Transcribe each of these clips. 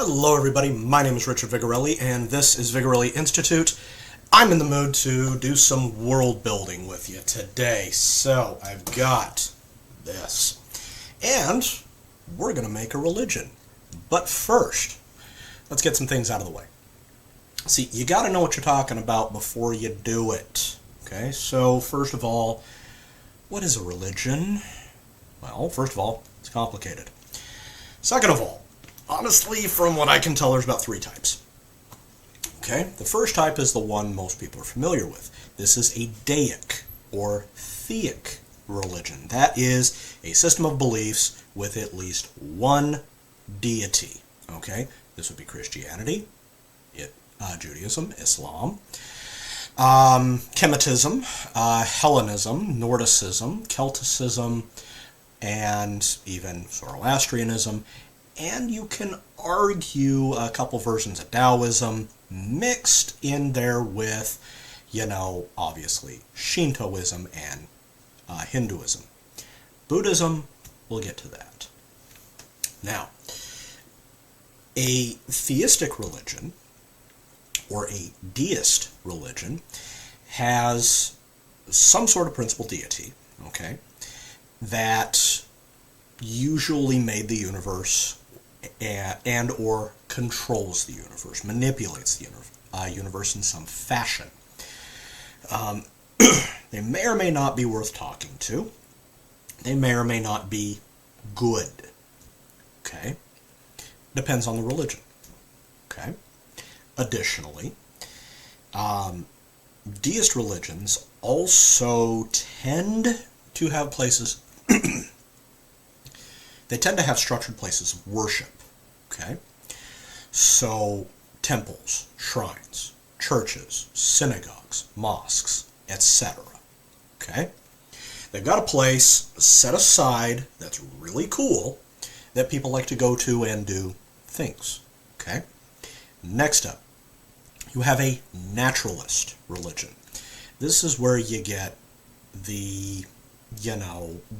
Hello everybody, my name is Richard Vigorelli and this is Vigorelli Institute. I'm in the mood to do some world building with you today, so I've got this. And we're going to make a religion. But first, let's get some things out of the way. See, you got to know what you're talking about before you do it. Okay, so first of all, what is a religion? Well, first of all, it's complicated. Second of all, honestly, from what I can tell, there's about three types. Okay, the first type is the one most people are familiar with. This is a deic or theic religion. That is a system of beliefs with at least one deity. Okay, this would be Christianity, Judaism, Islam, Kemetism, Hellenism, Nordicism, Celticism, and even Zoroastrianism. And you can argue a couple versions of Taoism mixed in there with, obviously Shintoism and Hinduism. Buddhism, we'll get to that. Now, a theistic religion or a deist religion has some sort of principal deity, okay, that usually made the universe and or controls the universe, manipulates the universe in some fashion. They may or may not be worth talking to. They may or may not be good. Okay? Depends on the religion. Okay? Additionally, deist religions also tend to have places they tend to have structured places of worship, okay? So, temples, shrines, churches, synagogues, mosques, etc., okay? They've got a place set aside that's really cool that people like to go to and do things, okay? Next up, you have a naturalist religion. This is where you get the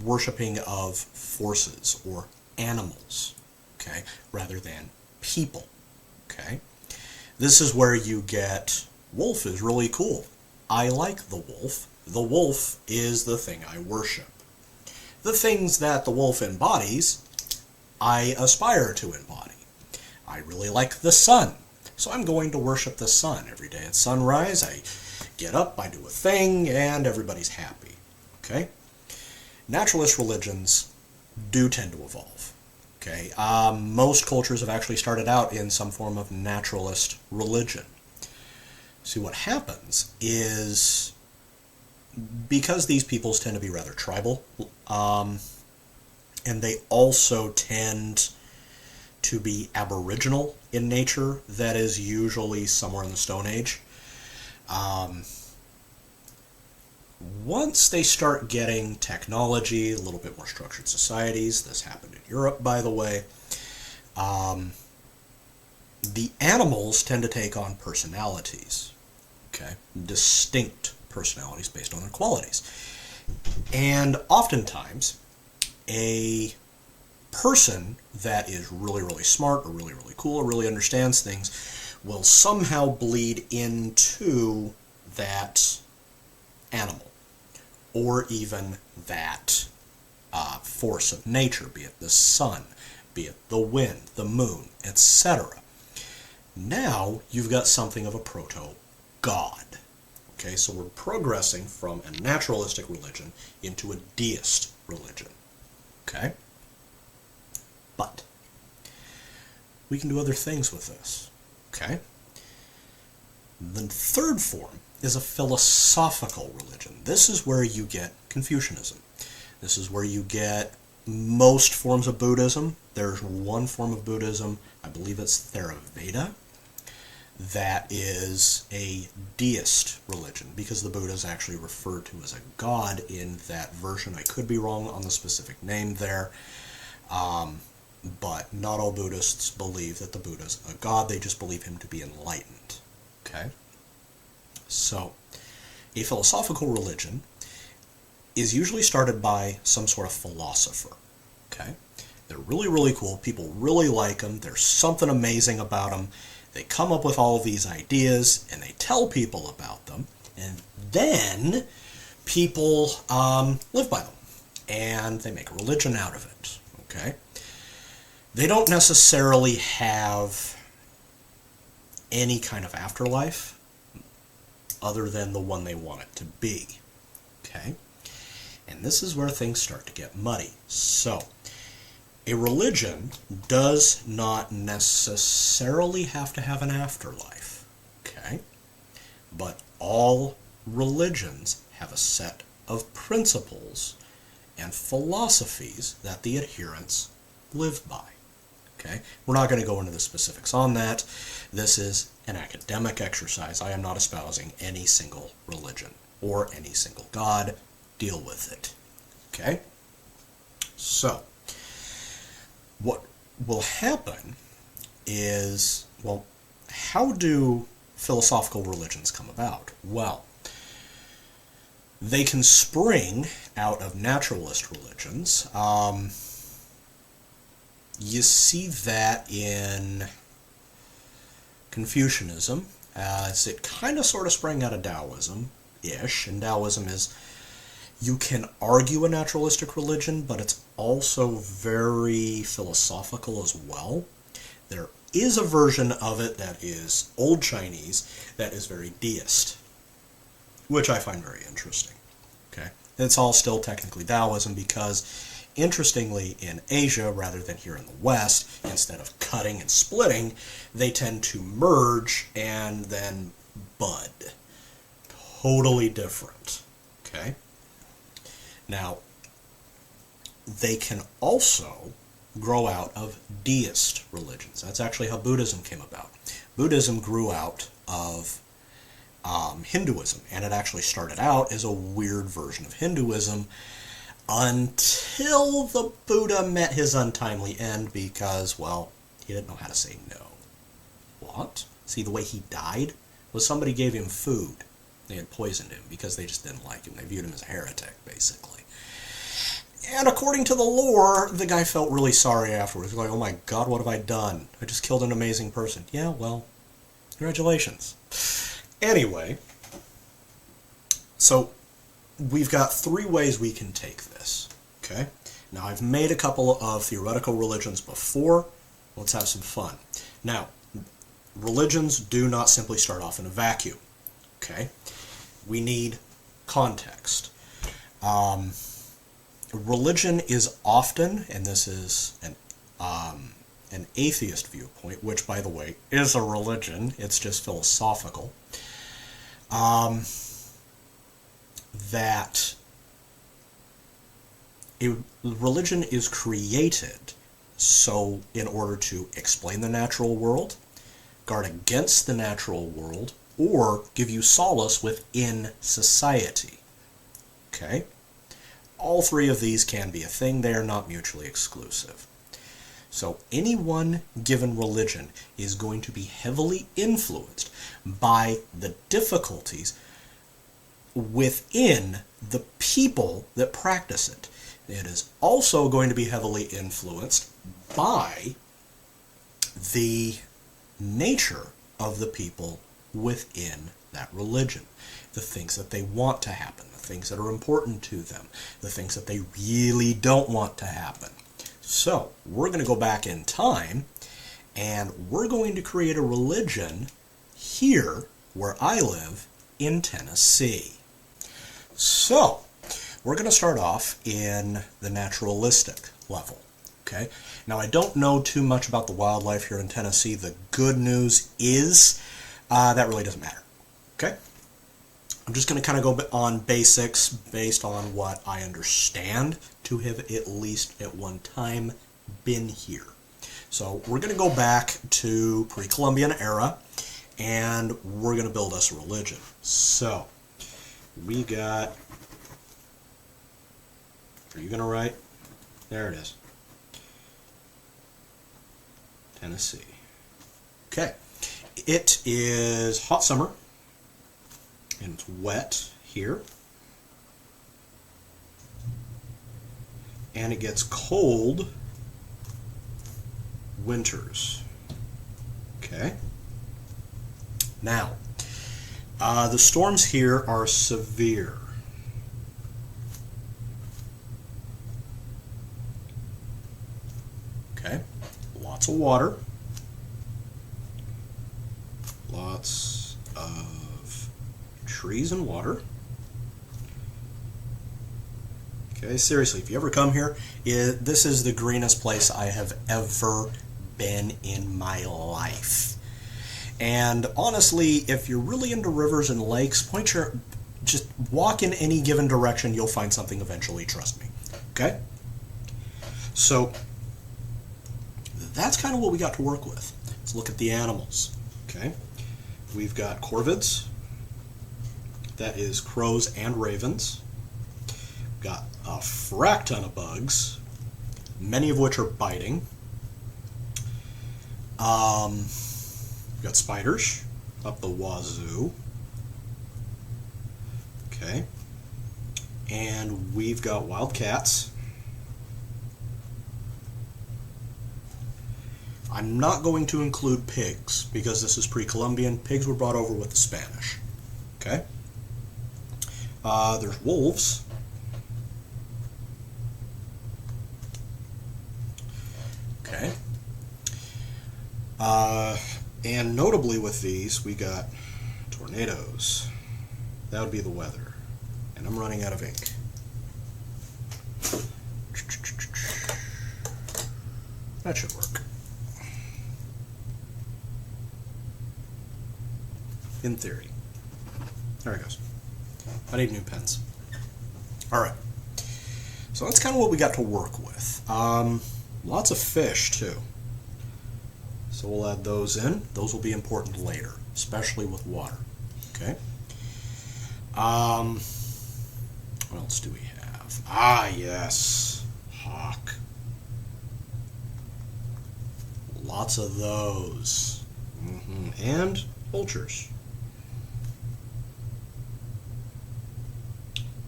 worshipping of forces or animals, okay, rather than people, okay? This is where you get, wolf is really cool. I like the wolf. The wolf is the thing I worship. The things that the wolf embodies, I aspire to embody. I really like the sun, so I'm going to worship the sun. Every day at sunrise, I get up, I do a thing, and everybody's happy, okay? Naturalist religions do tend to evolve. Okay, most cultures have actually started out in some form of naturalist religion. See, what happens is, because these peoples tend to be rather tribal, and they also tend to be aboriginal in nature, that is usually somewhere in the Stone Age. Once they start getting technology, a little bit more structured societies, this happened in Europe, by the way, the animals tend to take on personalities, okay, distinct personalities based on their qualities. And oftentimes, a person that is really, really smart or really, really cool or really understands things will somehow bleed into that animal, or even that force of nature, be it the sun, be it the wind, the moon, etc. Now you've got something of a proto-god. Okay, so we're progressing from a naturalistic religion into a deist religion. Okay? But we can do other things with this. Okay? The third form is a philosophical religion. This is where you get Confucianism. This is where you get most forms of Buddhism. There's one form of Buddhism, I believe it's Theravada, that is a deist religion, because the Buddha is actually referred to as a god in that version. I could be wrong on the specific name there, but not all Buddhists believe that the Buddha is a god. They just believe him to be enlightened. Okay? So, a philosophical religion is usually started by some sort of philosopher. Okay? They're really, really cool. People really like them. There's something amazing about them. They come up with all of these ideas and they tell people about them. And then people live by them. And they make a religion out of it. Okay? They don't necessarily have any kind of afterlife other than the one they want it to be. Okay? And this is where things start to get muddy. So, a religion does not necessarily have to have an afterlife. Okay? But all religions have a set of principles and philosophies that the adherents live by. Okay? We're not going to go into the specifics on that. This is an academic exercise. I am not espousing any single religion or any single god. Deal with it. Okay? So, what will happen is, well, how do philosophical religions come about? Well, they can spring out of naturalist religions. You see that in Confucianism, as it kind of sort of sprang out of Taoism-ish, and Taoism is, you can argue a naturalistic religion, but it's also very philosophical as well. There is a version of it that is Old Chinese that is very deist, which I find very interesting. Okay, it's all still technically Taoism because, interestingly, in Asia, rather than here in the West, instead of cutting and splitting, they tend to merge and then bud. Totally different. Okay? Now, they can also grow out of deist religions. That's actually how Buddhism came about. Buddhism grew out of Hinduism, and it actually started out as a weird version of Hinduism until the Buddha met his untimely end because, well, he didn't know how to say no. What? See, the way he died was somebody gave him food. They had poisoned him because they just didn't like him. They viewed him as a heretic, basically. And according to the lore, the guy felt really sorry afterwards. Like, oh my God, what have I done? I just killed an amazing person. Yeah, well, congratulations. Anyway, so we've got three ways we can take this, okay? Now, I've made a couple of theoretical religions before. Let's have some fun. Now, religions do not simply start off in a vacuum, okay? We need context. Religion is often, and this is an atheist viewpoint, which, by the way, is a religion. It's just philosophical. That a religion is created so in order to explain the natural world, guard against the natural world, or give you solace within society. Okay? All three of these can be a thing. They are not mutually exclusive. So any one given religion is going to be heavily influenced by the difficulties within the people that practice it. It is also going to be heavily influenced by the nature of the people within that religion. The things that they want to happen, the things that are important to them, the things that they really don't want to happen. So, we're going to go back in time, and we're going to create a religion here, where I live, in Tennessee. So, we're going to start off in the naturalistic level. Okay? Now, I don't know too much about the wildlife here in Tennessee. The good news is that really doesn't matter. Okay? I'm just going to kind of go on basics based on what I understand to have at least at one time been here. So we're going to go back to pre-Columbian era, and we're going to build us a religion. So we got, are you going to write? There it is. Tennessee. Okay. It is hot summer, and it's wet here. And it gets cold winters. Okay. Now, the storms here are severe. Okay. Lots of water. Lots of trees and water. Okay, seriously, if you ever come here, this is the greenest place I have ever been in my life. And honestly, if you're really into rivers and lakes, just walk in any given direction, you'll find something eventually, trust me. Okay? So, that's kind of what we got to work with. Let's look at the animals. Okay? We've got corvids, that is crows and ravens. We've got a frack ton of bugs, many of which are biting. We've got spiders up the wazoo. Okay. And we've got wild cats. I'm not going to include pigs because this is pre-Columbian. Pigs were brought over with the Spanish. Okay. There's wolves. Okay. And notably with these, we got tornadoes. That would be the weather. And I'm running out of ink. That should work. In theory. There it goes. I need new pens. Alright. So that's kind of what we got to work with. Lots of fish, too. So we'll add those in. Those will be important later, especially with water. Okay. What else do we have? Ah, yes. Hawk. Lots of those. And vultures.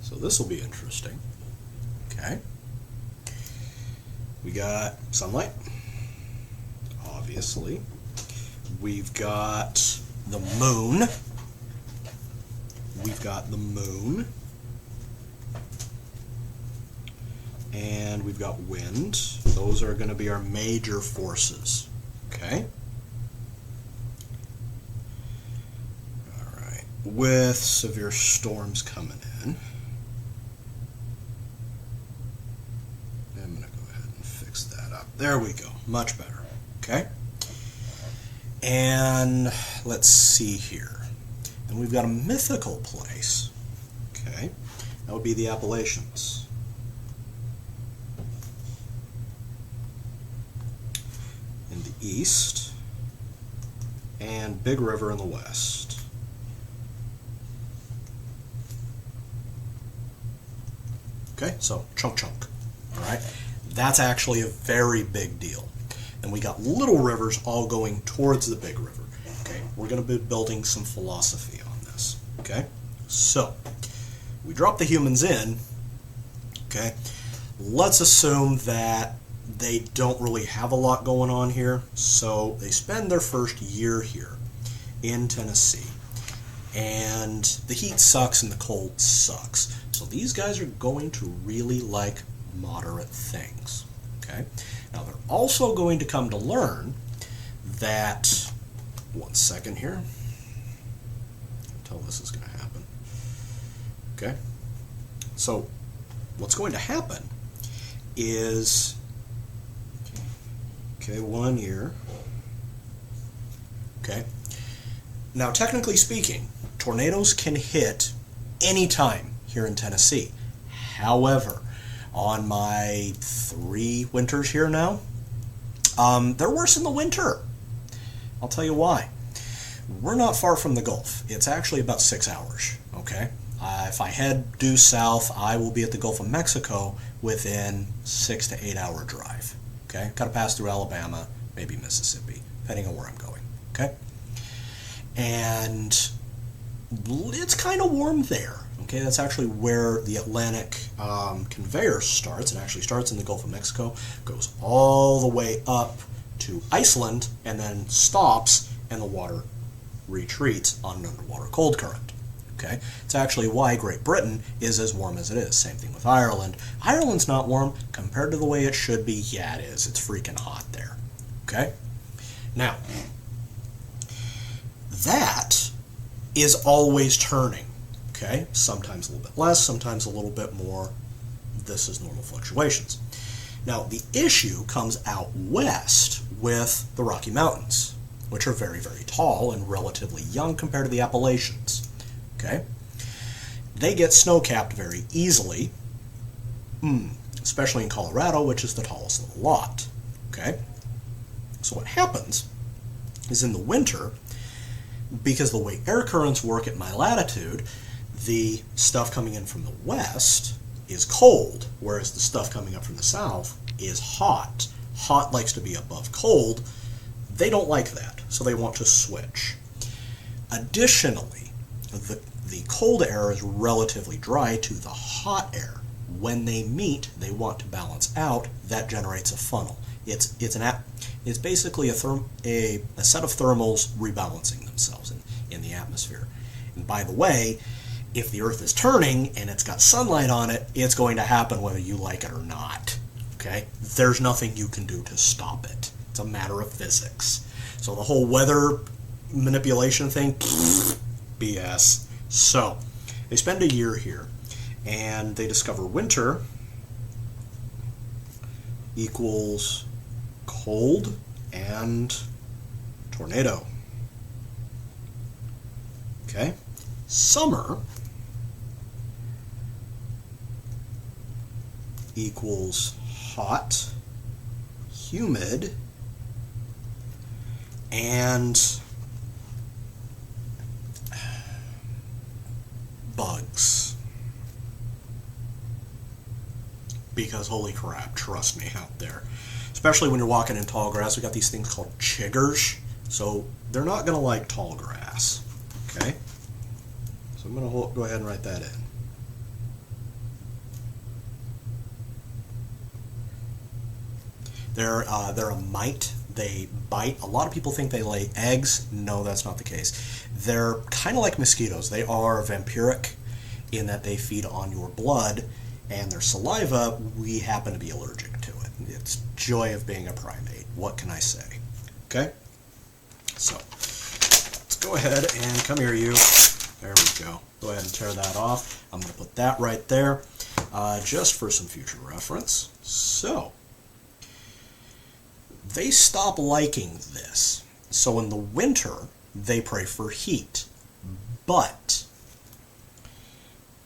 So this will be interesting. Okay. We got sunlight. Obviously. We've got the moon. We've got the moon. And we've got wind. Those are going to be our major forces. Okay? Alright. With severe storms coming in. I'm going to go ahead and fix that up. There we go. Much better. Okay? And let's see here. And we've got a mythical place. Okay? That would be the Appalachians. In the east. And Big River in the west. Okay? So, chunk. Alright? That's actually a very big deal. And we got little rivers all going towards the big river. Okay, we're going to be building some philosophy on this. Okay, so we drop the humans in. Okay, let's assume that they don't really have a lot going on here. So they spend their first year here in Tennessee. And the heat sucks and the cold sucks. So these guys are going to really like moderate things. Okay. Now they're also going to come to learn that, one second here, until this is going to happen. Okay. So what's going to happen is, okay, 1 year. Okay. Now technically speaking, tornadoes can hit any time here in Tennessee. However, on my 3 winters here now, they're worse in the winter. I'll tell you why. We're not far from the Gulf. It's actually about 6 hours, okay? If I head due south, I will be at the Gulf of Mexico within 6 to 8 hour drive, okay? Got to pass through Alabama, maybe Mississippi, depending on where I'm going, okay? And it's kind of warm there. Okay, that's actually where the Atlantic conveyor starts. It actually starts in the Gulf of Mexico, goes all the way up to Iceland and then stops and the water retreats on an underwater cold current. Okay? It's actually why Great Britain is as warm as it is. Same thing with Ireland. Ireland's not warm compared to the way it should be. Yeah, it is. It's freaking hot there. Okay? Now, that is always turning. Okay? Sometimes a little bit less, sometimes a little bit more. This is normal fluctuations. Now, the issue comes out west with the Rocky Mountains, which are very, very tall and relatively young compared to the Appalachians. Okay? They get snow-capped very easily, especially in Colorado, which is the tallest of the lot. Okay? So what happens is in the winter, because the way air currents work at my latitude, the stuff coming in from the west is cold, whereas the stuff coming up from the south is hot. Hot likes to be above cold. They don't like that, so they want to switch. Additionally, the cold air is relatively dry to the hot air. When they meet, they want to balance out. That generates a funnel. It's basically a set of thermals rebalancing themselves in the atmosphere. And by the way, if the Earth is turning and it's got sunlight on it, it's going to happen whether you like it or not. Okay? There's nothing you can do to stop it. It's a matter of physics. So the whole weather manipulation thing, BS. So they spend a year here, and they discover winter equals cold and tornado. Okay? Summer equals hot, humid, and bugs. Because holy crap, trust me out there. Especially when you're walking in tall grass, we got these things called chiggers. So they're not going to like tall grass. Okay? So I'm going to go ahead and write that in. They're a mite. They bite. A lot of people think they lay eggs. No, that's not the case. They're kind of like mosquitoes. They are vampiric in that they feed on your blood, and their saliva, we happen to be allergic to it. It's joy of being a primate. What can I say? Okay? So, let's go ahead and come here, you. There we go. Go ahead and tear that off. I'm going to put that right there, just for some future reference. So, they stop liking this. So in the winter, they pray for heat. But,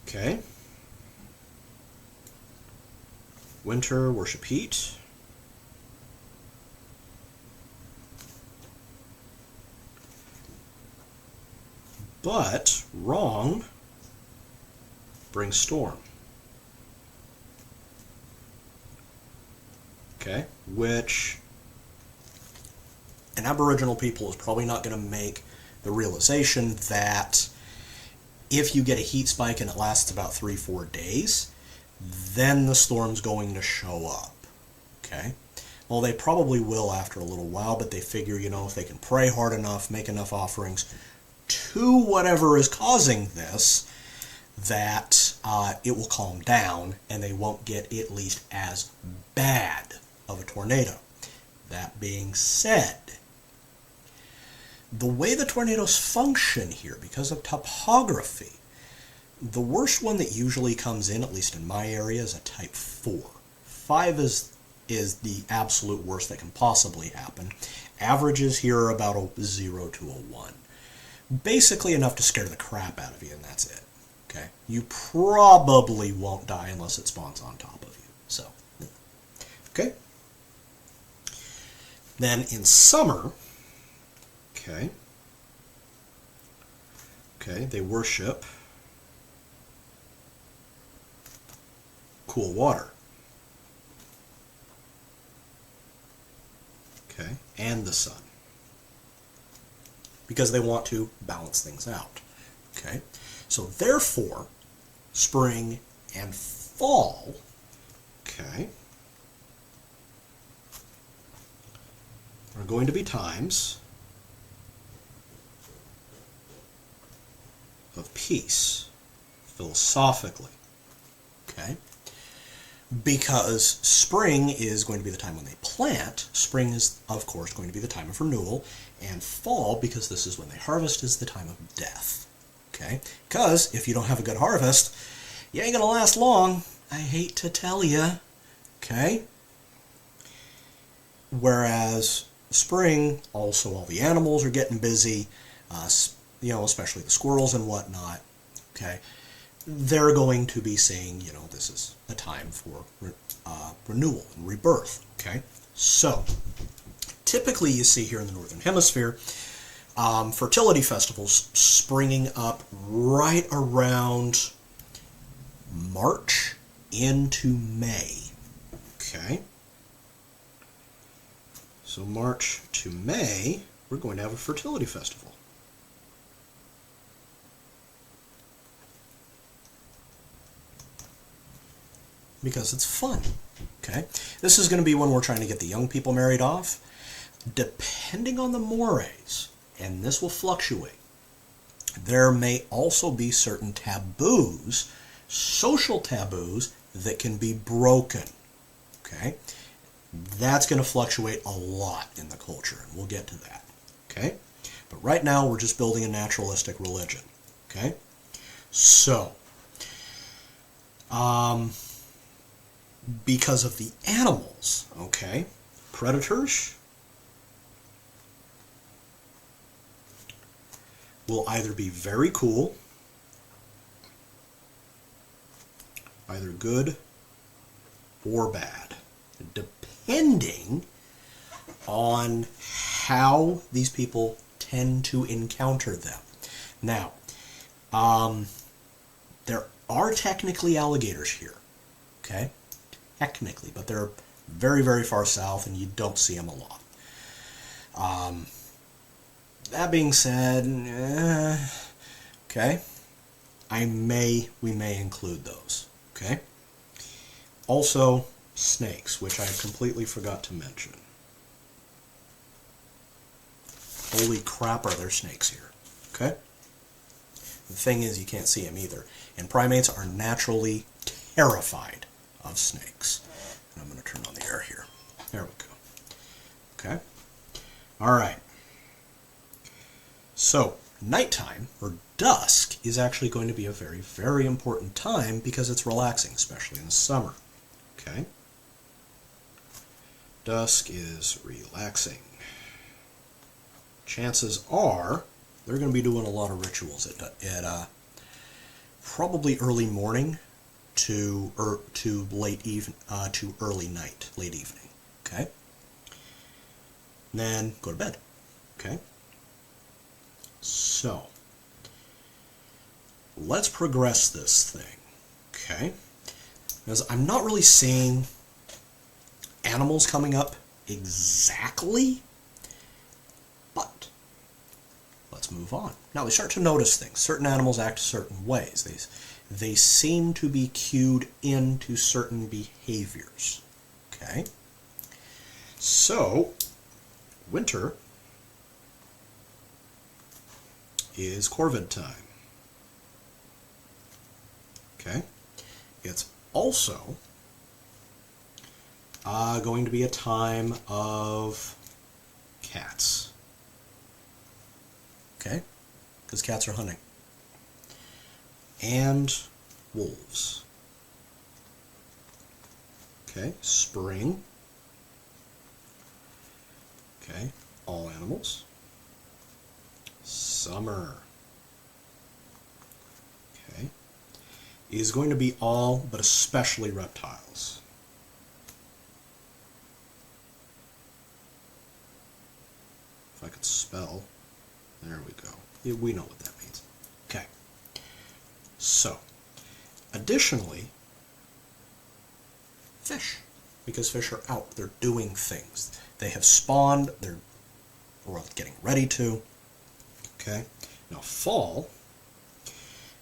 okay, winter, worship heat. But, wrong, brings storm. Okay, which an Aboriginal people is probably not going to make the realization that if you get a heat spike and it lasts about 3-4 days, then the storm's going to show up. Okay? Well, they probably will after a little while, but they figure, if they can pray hard enough, make enough offerings to whatever is causing this, that it will calm down and they won't get at least as bad of a tornado. That being said, the way the tornadoes function here, because of topography, the worst one that usually comes in, at least in my area, is a type 4. 5 is the absolute worst that can possibly happen. Averages here are about a 0 to a 1. Basically enough to scare the crap out of you, and that's it. Okay? You probably won't die unless it spawns on top of you. So, okay? Then in summer, okay, they worship cool water. Okay, and the sun. Because they want to balance things out. Okay, so therefore, spring and fall, okay, are going to be times of peace, philosophically. Okay? Because spring is going to be the time when they plant. Spring is, of course, going to be the time of renewal. And fall, because this is when they harvest, is the time of death. Okay? Because if you don't have a good harvest, you ain't going to last long. I hate to tell you. Okay? Whereas spring, also all the animals are getting busy, especially the squirrels and whatnot. Okay? They're going to be saying, this is a time for renewal and rebirth. Okay, so typically you see here in the Northern Hemisphere fertility festivals springing up right around March into May. Okay, so March to May, we're going to have a fertility festival. Because it's fun. Okay, this is going to be when we're trying to get the young people married off. Depending on the mores, and this will fluctuate, there may also be certain taboos, social taboos, that can be broken. Okay, that's going to fluctuate a lot in the culture, and we'll get to that. Okay, but right now we're just building a naturalistic religion. Okay, so because of the animals, okay, predators will either be very cool, either good or bad, depending on how these people tend to encounter them. Now, there are technically alligators here, okay? Technically, but they're very, very far south, and you don't see them a lot. That being said, okay, we may include those. Okay. Also, snakes, which I completely forgot to mention. Holy crap, are there snakes here? Okay. The thing is, you can't see them either, and primates are naturally terrified of snakes. And I'm going to turn on the air here. There we go. Okay. All right. So, nighttime, or dusk, is actually going to be a very, very important time because it's relaxing, especially in the summer. Okay. Dusk is relaxing. Chances are they're going to be doing a lot of rituals at probably early morning to early night, late evening. Okay, and then go to bed. Okay, so let's progress this thing. Okay, because I'm not really seeing animals coming up exactly, but let's move on. Now we start to notice things. Certain animals act certain ways. They seem to be cued into certain behaviors. Okay? So, winter is corvid time. Okay? It's also going to be a time of cats. Okay? Because cats are hunting. And wolves. Okay, spring. Okay, all animals. Summer. Okay, is going to be all, but especially reptiles. If I could spell, there we go. We know what that means. Okay. So, additionally, fish, because fish are out, they're doing things. They have spawned, they're getting ready to. Okay, now fall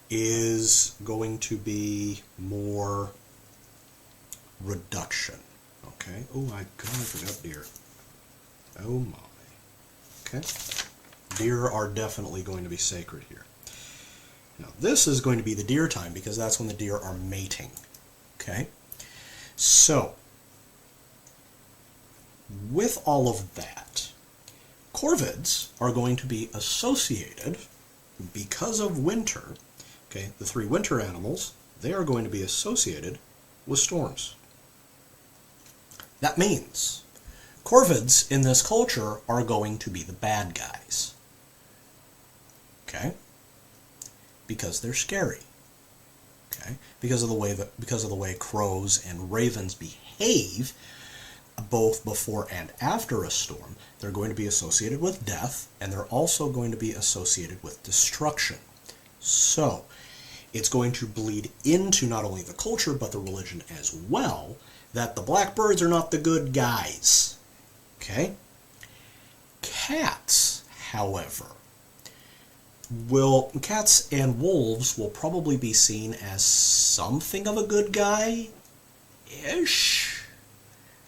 is going to be more reduction. Okay, oh my god, I forgot deer. Oh my. Okay. Deer are definitely going to be sacred here. Now, this is going to be the deer time because that's when the deer are mating. Okay? So, with all of that, corvids are going to be associated, because of winter, okay, the three winter animals, they are going to be associated with storms. That means corvids in this culture are going to be the bad guys. Okay? Because they're scary. Okay? Because of the way crows and ravens behave, both before and after a storm, they're going to be associated with death, and they're also going to be associated with destruction. So, it's going to bleed into not only the culture, but the religion as well, that the blackbirds are not the good guys. Okay? Cats, however, cats and wolves will probably be seen as something of a good guy-ish.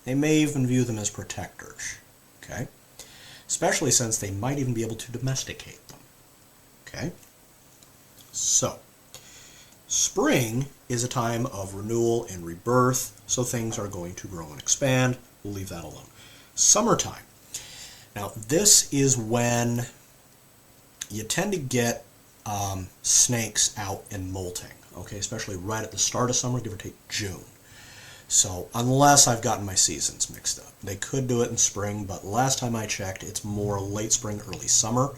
They may even view them as protectors, okay? Especially since they might even be able to domesticate them, okay? So, spring is a time of renewal and rebirth, so things are going to grow and expand. We'll leave that alone. Summertime. Now, this is when you tend to get snakes out and molting, okay? Especially right at the start of summer, give or take June. So, unless I've gotten my seasons mixed up. They could do it in spring, but last time I checked, it's more late spring, early summer.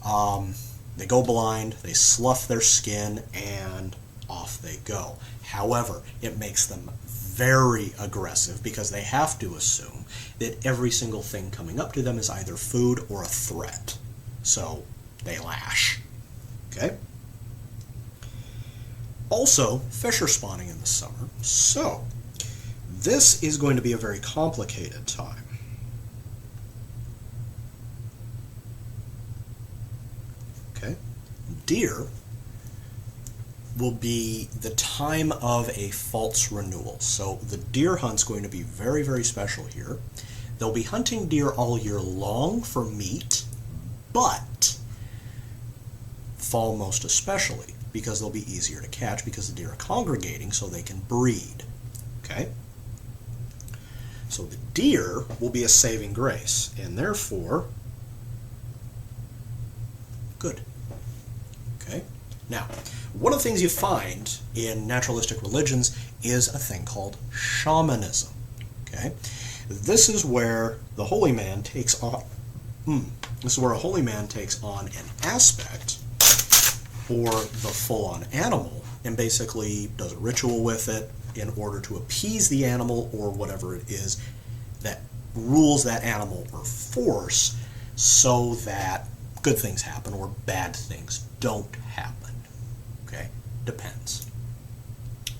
They go blind, they slough their skin, and off they go. However, it makes them very aggressive because they have to assume that every single thing coming up to them is either food or a threat. So, they lash. Okay? Also, fish are spawning in the summer, so this is going to be a very complicated time. Okay? Deer will be the time of a false renewal. So the deer hunt's going to be very, very special here. They'll be hunting deer all year long for meat, but fall most especially because they'll be easier to catch because the deer are congregating so they can breed. Okay? So the deer will be a saving grace, and therefore, good. Okay? Now, one of the things you find in naturalistic religions is a thing called shamanism. Okay? This is where the holy man takes on this is where a holy man takes on an aspect or the full-on animal and basically does a ritual with it in order to appease the animal or whatever it is that rules that animal or force so that good things happen or bad things don't happen. Okay? Depends.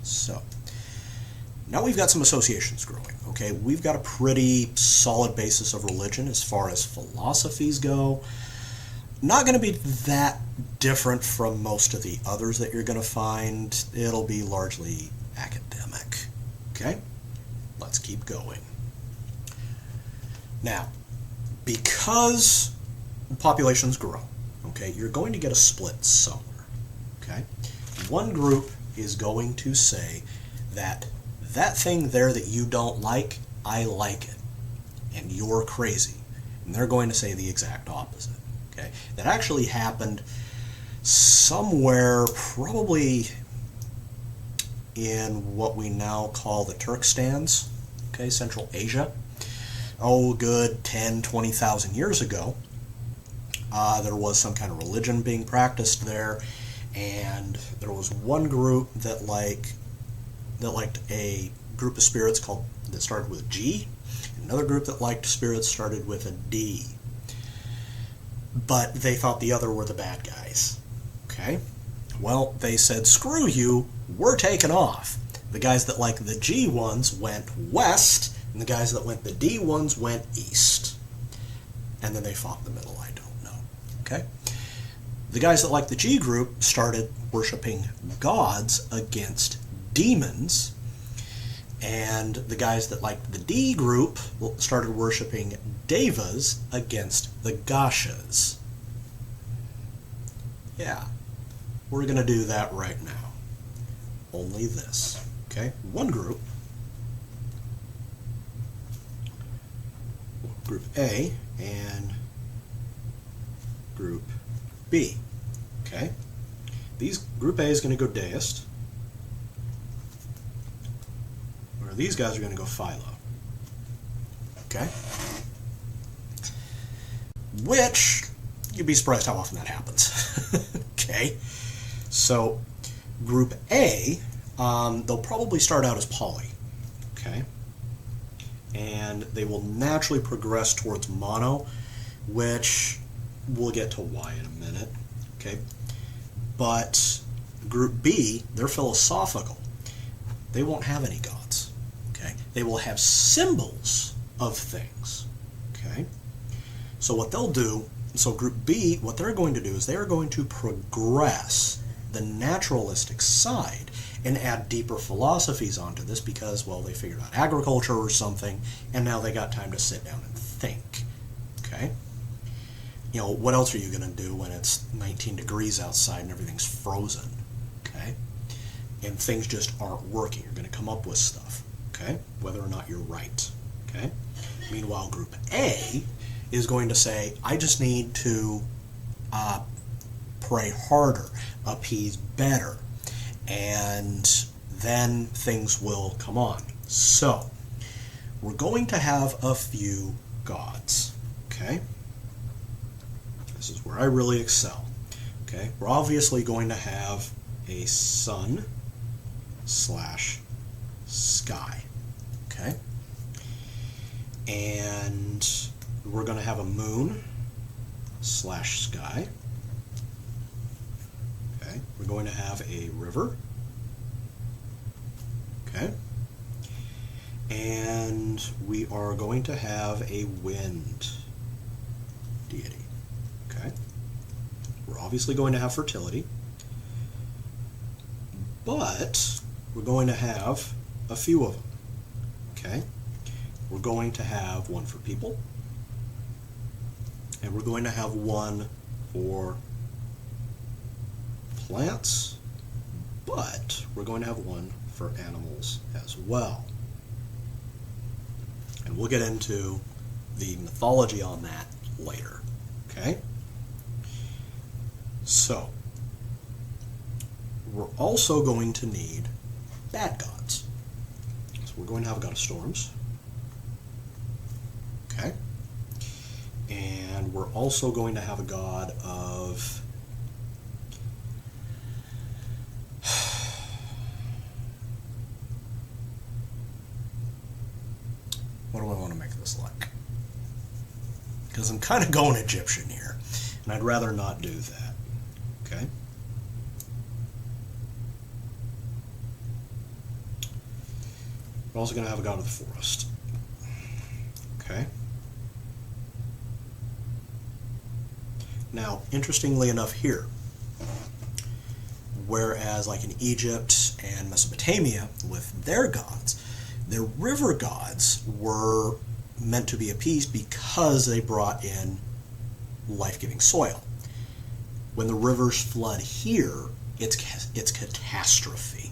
So, now we've got some associations growing. Okay? We've got a pretty solid basis of religion as far as philosophies go. Not going to be that different from most of the others that you're going to find. It'll be largely academic. Okay? Let's keep going. Now, because populations grow, okay, you're going to get a split somewhere. Okay? One group is going to say that thing there that you don't like, I like it, and you're crazy. And they're going to say the exact opposite. Okay? That actually happened somewhere probably in what we now call the Turkestans, okay, Central Asia. Oh, good 10, 20,000 years ago, there was some kind of religion being practiced there, and there was one group that liked a group of spirits that started with G, and another group that liked spirits started with a D. But they thought the other were the bad guys. Okay? Well, they said, screw you, we're taking off. The guys that liked the G ones went west, and the guys that went the D ones went east. And then they fought in the middle, I don't know. Okay? The guys that liked the G group started worshiping gods against demons, and the guys that liked the D group started worshiping devas against the gashas. Yeah, we're going to do that right now. Only this, okay? One group, Group A and Group B, okay? Group A is going to go deist, where these guys are going to go philo, okay? Which, you'd be surprised how often that happens. Okay, so Group A, they'll probably start out as poly, okay, and they will naturally progress towards mono, which we'll get to why in a minute, okay, but Group B, they're philosophical. They won't have any gods, okay, they will have symbols of things, okay. So what they'll do, so Group B, what they're going to do is they are going to progress the naturalistic side and add deeper philosophies onto this because, well, they figured out agriculture or something, and now they got time to sit down and think, okay? You know, what else are you going to do when it's 19 degrees outside and everything's frozen, okay? And things just aren't working. You're going to come up with stuff, okay? Whether or not you're right, okay? Meanwhile, Group A is going to say, I just need to pray harder, appease better, and then things will come on. So, we're going to have a few gods, okay? This is where I really excel, okay? We're obviously going to have a sun / sky, okay? And we're going to have a moon / sky. Okay, we're going to have a river. Okay. And we are going to have a wind deity. Okay. We're obviously going to have fertility. But we're going to have a few of them. Okay. We're going to have one for people. And we're going to have one for plants, but we're going to have one for animals as well. And we'll get into the mythology on that later, okay? So, we're also going to need bad gods. So we're going to have a god of storms, okay? And we're also going to have a god of what do I want to make this like? Because I'm kind of going Egyptian here, and I'd rather not do that, okay? We're also going to have a god of the forest, okay? Now, interestingly enough here, whereas like in Egypt and Mesopotamia with their gods, their river gods were meant to be appeased because they brought in life-giving soil. When the rivers flood here, it's catastrophe,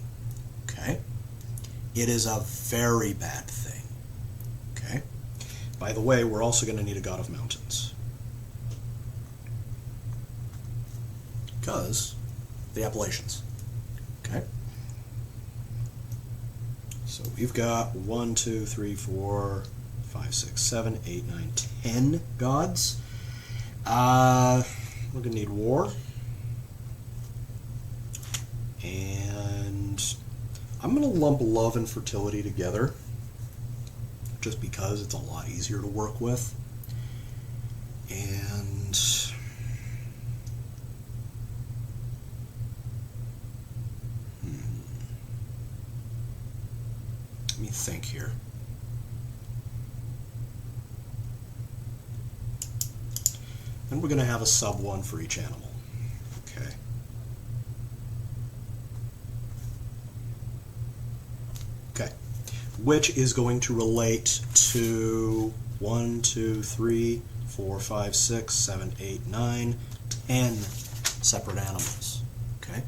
okay? It is a very bad thing, okay? By the way, we're also going to need a god of mountains. Because the Appalachians, okay? So we've got 1, 2, 3, 4, 5, 6, 7, 8, 9, 10 gods. We're going to need war. And I'm going to lump love and fertility together just because it's a lot easier to work with. And let me think here. And we're going to have a sub one for each animal. Okay. Okay. Which is going to relate to 1, 2, 3, 4, 5, 6, 7, 8, 9, 10 separate animals. Okay,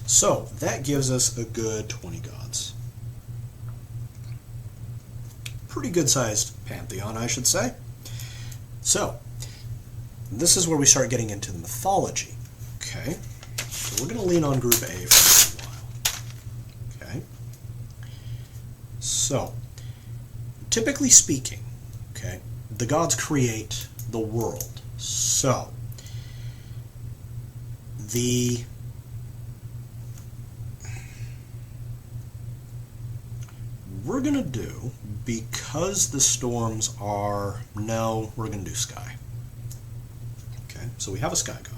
so that gives us a good 20 gods. Pretty good sized pantheon, I should say. So this is where we start getting into the mythology. Okay, so we're going to lean on Group A for a while. Okay, so typically speaking, okay, the gods create the world. So we're going to do, because the storms are, no, we're going to do sky. Okay, so we have a sky god.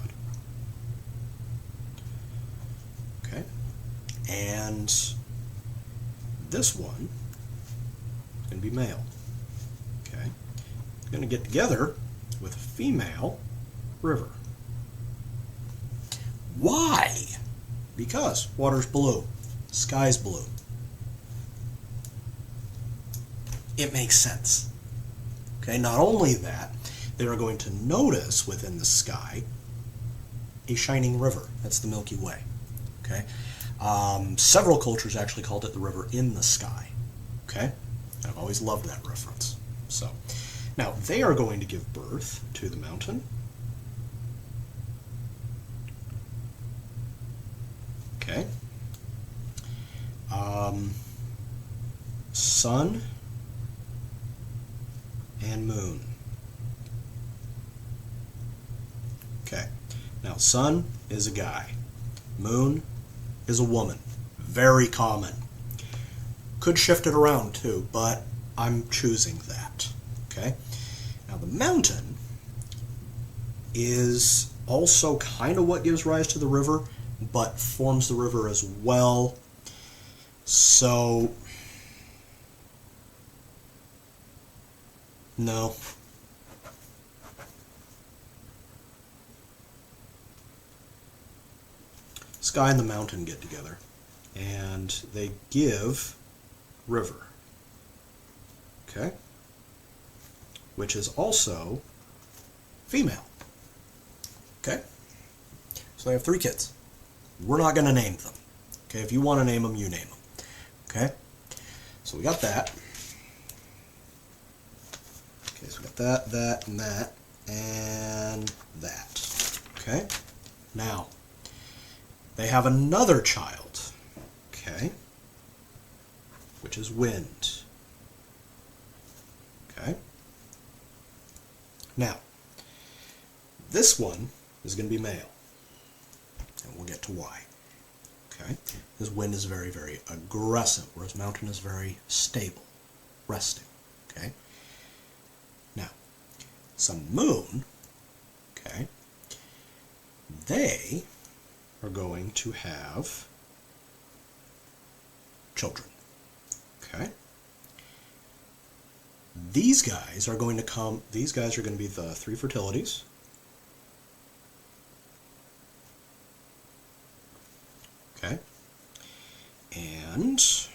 Okay, and this one is going to be male. Okay, it's going to get together with a female river. Why? Because water's blue, sky's blue. It makes sense. Okay, not only that, they are going to notice within the sky a shining river. That's the Milky Way. Okay, several cultures actually called it the river in the sky. Okay, I've always loved that reference. So now they are going to give birth to the mountain. Okay, sun and moon. Okay, now sun is a guy, moon is a woman. Very common. Could shift it around too, but I'm choosing that. Okay, now the mountain is also kind of what gives rise to the river, but forms the river as well. So no. Sky and the mountain get together, and they give river. Okay? Which is also female. Okay? So they have 3 kids. We're not going to name them. Okay? If you want to name them, you name them. Okay? So we got that. Okay, so we got that, that, and that. Okay? Now, they have another child. Okay? Which is wind. Okay? Now, this one is going to be male. And we'll get to why. Okay? Because wind is very, very aggressive, whereas mountain is very stable, resting. Okay? Now, some moon, okay, they are going to have children. Okay? These guys are going to be the 3 fertilities. Okay? And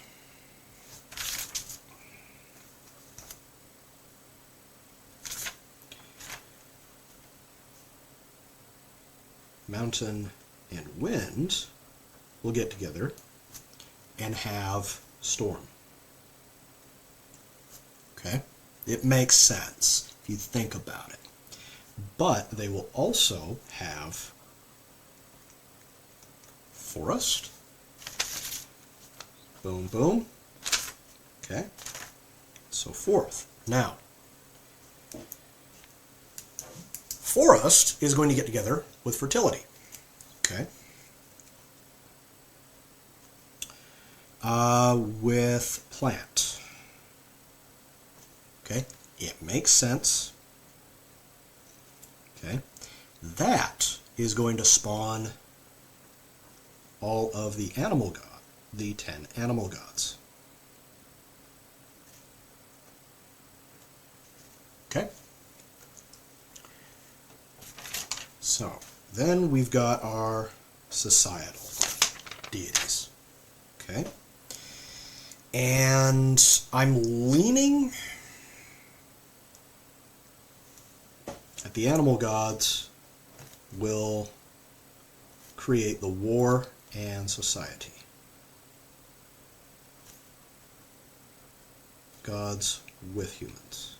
mountain and wind will get together and have storm. Okay? It makes sense if you think about it. But they will also have forest. Boom, boom. Okay? So forth. Now, forest is going to get together with fertility. Okay? With plant. Okay? It makes sense. Okay? That is going to spawn all of the animal gods, the 10 animal gods. Okay? So, then we've got our societal deities. Okay? And I'm leaning the animal gods will create the war and society. Gods with humans.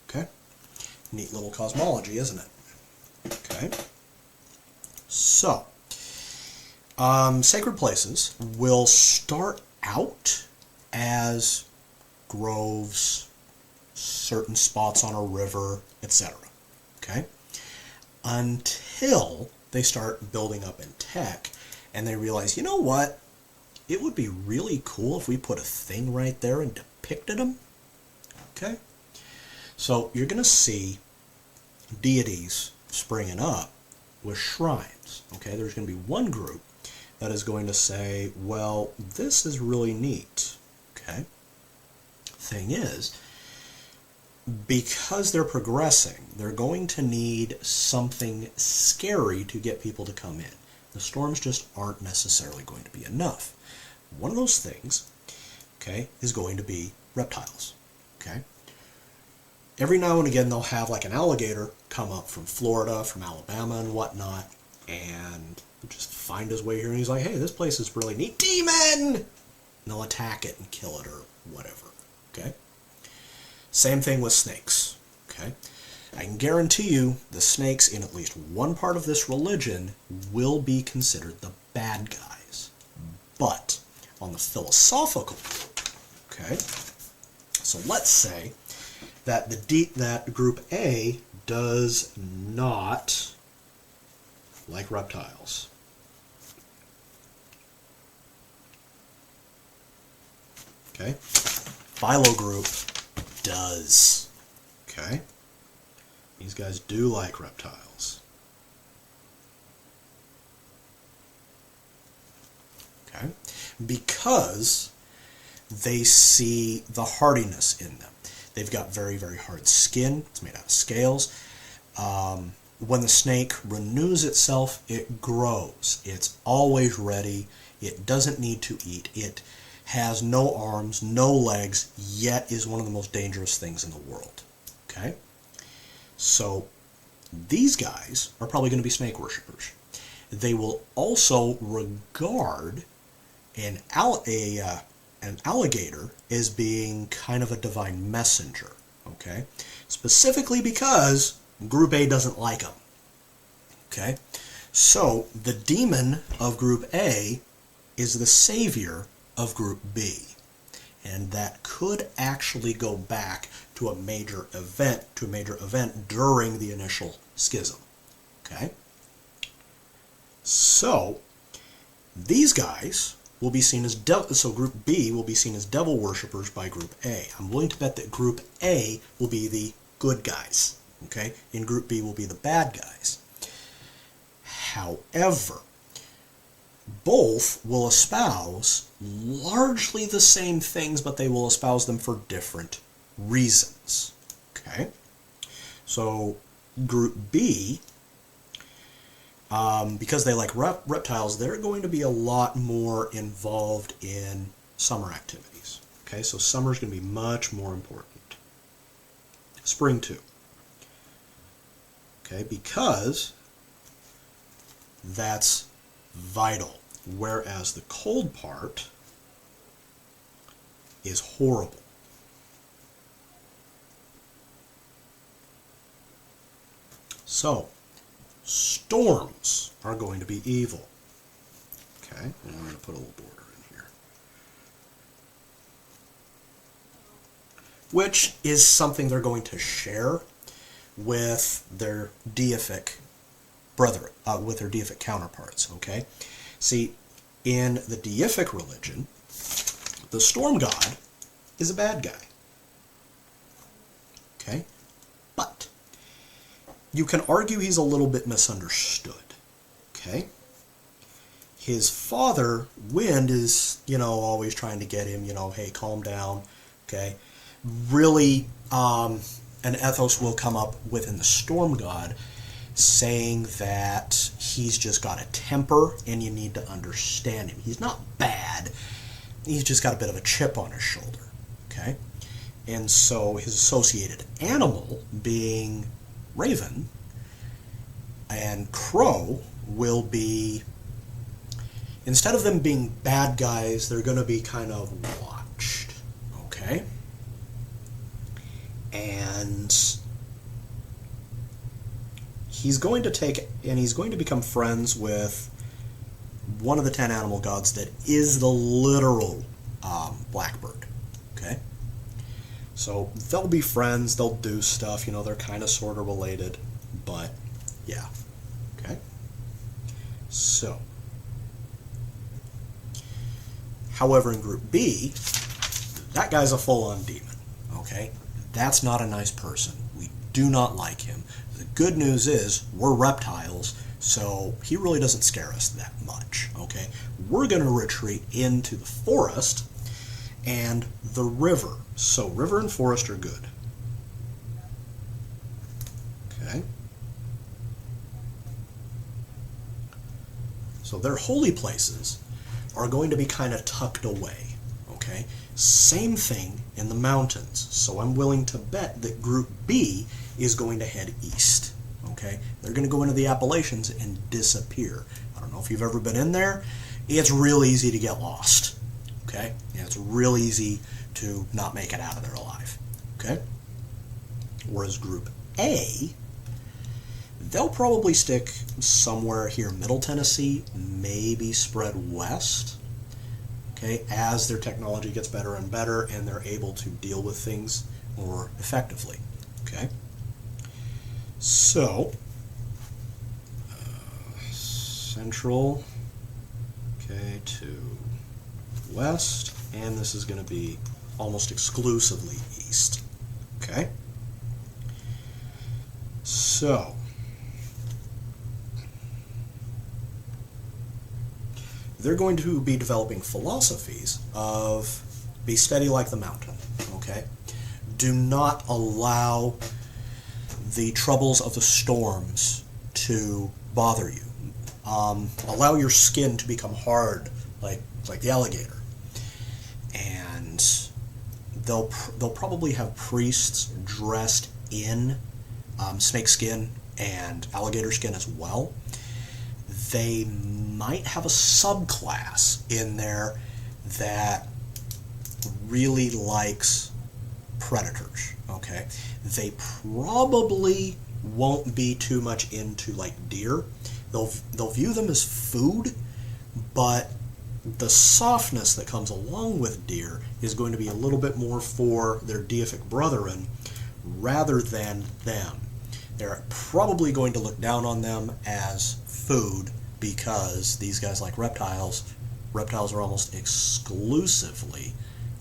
Okay? Neat little cosmology, isn't it? Okay? So, sacred places will start out as groves, certain spots on a river, etc. Okay? Until they start building up in tech and they realize, you know what? It would be really cool if we put a thing right there and depicted them. Okay? So you're going to see deities springing up with shrines. Okay? There's going to be one group that is going to say, well, this is really neat. Okay? Thing is, because they're progressing, they're going to need something scary to get people to come in. The storms just aren't necessarily going to be enough. One of those things, okay, is going to be reptiles. Okay? Every now and again, they'll have like an alligator come up from Florida, from Alabama and whatnot, and just find his way here, and he's like, hey, this place is really neat. Demon! And they'll attack it and kill it or whatever. Okay? Same thing with snakes. Okay? I can guarantee you the snakes in at least one part of this religion will be considered the bad guys. But on the philosophical group, okay, so let's say that that group A does not like reptiles. Okay? Philo group does. Okay? These guys do like reptiles. Okay? Because they see the hardiness in them. They've got very, very hard skin. It's made out of scales. When the snake renews itself, it grows. It's always ready. It doesn't need to eat. It has no arms, no legs, yet is one of the most dangerous things in the world. Okay? So these guys are probably going to be snake worshippers. They will also regard an alligator as being kind of a divine messenger. Okay? Specifically because Group A doesn't like them. Okay? So the demon of Group A is the savior of Group B. And that could actually go back to a major event during the initial schism. Okay? So these guys will be seen as so Group B will be seen as devil worshippers by Group A. I'm willing to bet that Group A will be the good guys. Okay? And Group B will be the bad guys. However, both will espouse largely the same things, but they will espouse them for different reasons. Okay? So, Group B, because they like reptiles, they're going to be a lot more involved in summer activities. Okay? So, summer is going to be much more important. Spring, too. Okay? Because that's vital. Whereas the cold part is horrible. So, storms are going to be evil. Okay, and I'm going to put a little border in here. Which is something they're going to share with their deific with their deific counterparts, okay? See, in the deific religion, the storm god is a bad guy. Okay? But you can argue he's a little bit misunderstood. Okay? His father, Wind, is, always trying to get him, hey, calm down. Okay? Really, an ethos will come up within the storm god saying that he's just got a temper and you need to understand him. He's not bad. He's just got a bit of a chip on his shoulder. Okay? And so his associated animal, being raven and crow, will be, instead of them being bad guys, they're going to be kind of watched. Okay? And he's going to become friends with one of the 10 animal gods that is the literal blackbird. Okay? So they'll be friends, they'll do stuff, they're kind of sort of related, but yeah. Okay? So, however, in Group B, that guy's a full-on demon. Okay? That's not a nice person. We do not like him. The good news is we're reptiles, so he really doesn't scare us that much. Okay? We're going to retreat into the forest and the river. So river and forest are good. Okay? So their holy places are going to be kind of tucked away. Okay? Same thing in the mountains. So I'm willing to bet that Group B is going to head east. Okay? They're going to go into the Appalachians and disappear. I don't know if you've ever been in there. It's real easy to get lost. Okay? And it's real easy to not make it out of there alive. Okay? Whereas Group A, they'll probably stick somewhere here, Middle Tennessee, maybe spread west. Okay, as their technology gets better and better and they're able to deal with things more effectively. Okay, so central, okay, to west, and this is going to be almost exclusively east. Okay, so they're going to be developing philosophies of be steady like the mountain, okay? Do not allow the troubles of the storms to bother you. Allow your skin to become hard like the alligator. And they'll probably have priests dressed in snake skin and alligator skin as well. They might have a subclass in there that really likes predators, okay? They probably won't be too much into like deer. They'll view them as food, but the softness that comes along with deer is going to be a little bit more for their deific brethren rather than them. They're probably going to look down on them as food because these guys like reptiles. Reptiles are almost exclusively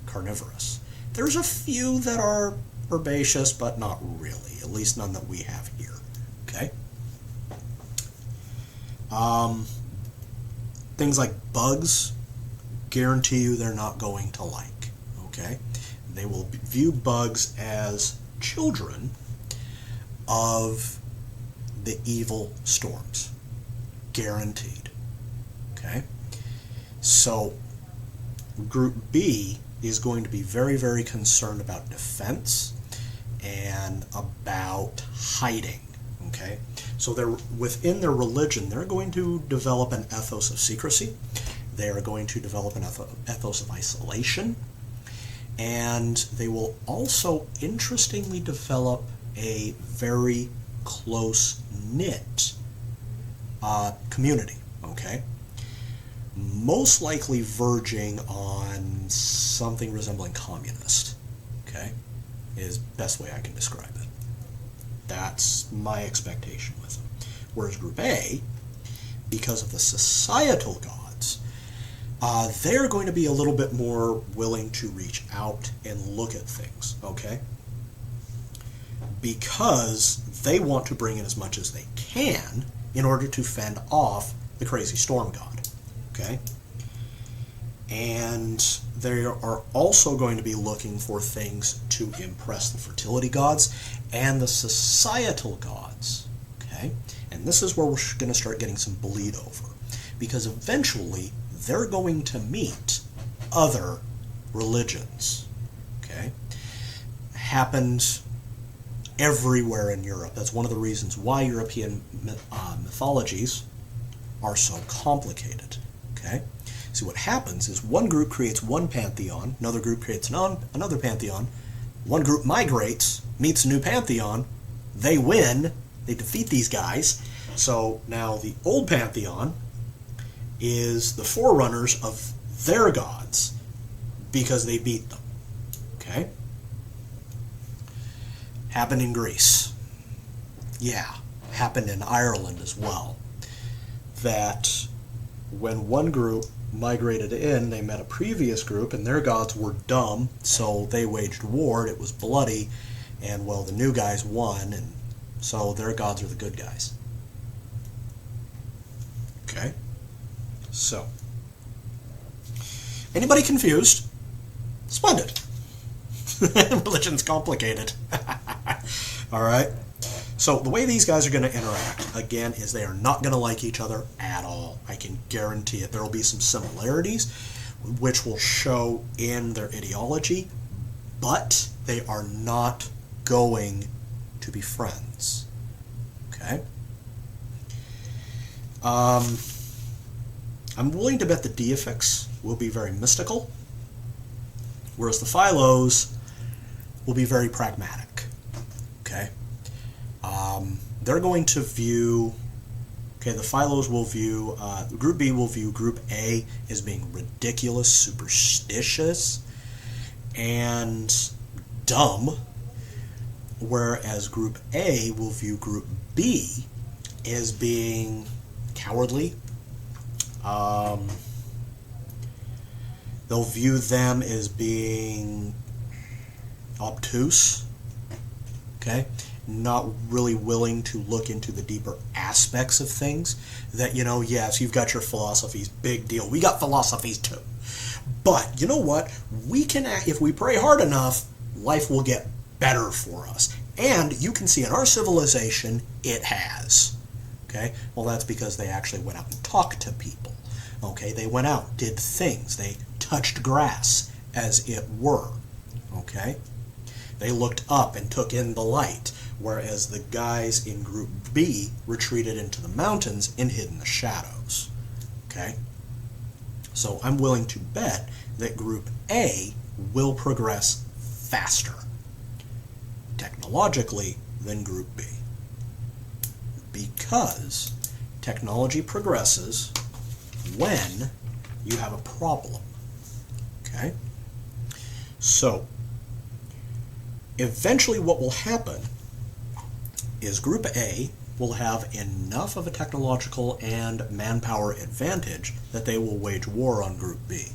carnivorous. There's a few that are herbaceous, but not really, at least none that we have here. Okay? Things like bugs, guarantee you they're not going to like. Okay? They will view bugs as children of the evil storms. Guaranteed. Okay? So, Group B is going to be very, very concerned about defense and about hiding. Okay? So they're within their religion, they're going to develop an ethos of secrecy. They are going to develop an ethos of isolation. And they will also, interestingly, develop a very close-knit community, okay? Most likely verging on something resembling communist, okay? Is best way I can describe it. That's my expectation with them. Whereas Group A, because of the societal gods, they're going to be a little bit more willing to reach out and look at things, okay? Because they want to bring in as much as they can in order to fend off the crazy storm god, okay? And they are also going to be looking for things to impress the fertility gods and the societal gods, okay? And this is where we're going to start getting some bleed over, because eventually they're going to meet other religions, okay? happened everywhere in Europe. That's one of the reasons why European mythologies are so complicated. Okay? See, what happens is one group creates one pantheon, another group creates another pantheon, one group migrates, meets a new pantheon, they win, they defeat these guys. So now the old pantheon is the forerunners of their gods because they beat them. Okay? Happened in Greece. Yeah, happened in Ireland as well. That when one group migrated in, they met a previous group, and their gods were dumb, so they waged war, it was bloody, and, well, the new guys won, and so their gods are the good guys. Okay? So, anybody confused? Splendid. Religion's complicated. Alright? So the way these guys are going to interact, again, is they are not going to like each other at all. I can guarantee it. There will be some similarities, which will show in their ideology, but they are not going to be friends. Okay? I'm willing to bet the deifics will be very mystical, whereas the Philos will be very pragmatic. Okay? They're going to view, okay, the Philos will view, Group B will view Group A as being ridiculous, superstitious, and dumb, whereas Group A will view Group B as being cowardly. They'll view them as being obtuse, okay? Not really willing to look into the deeper aspects of things. That, you know, yes, you've got your philosophies, big deal. We got philosophies too. But, you know what? We can, if we pray hard enough, life will get better for us. And you can see in our civilization, it has. Okay? Well, that's because they actually went out and talked to people. Okay? They went out, did things. They touched grass, as it were. Okay? They looked up and took in the light, whereas the guys in Group B retreated into the mountains and hid in the shadows. Okay? So I'm willing to bet that Group A will progress faster, technologically, than Group B. Because technology progresses when you have a problem. Okay? So, eventually what will happen is Group A will have enough of a technological and manpower advantage that they will wage war on Group B.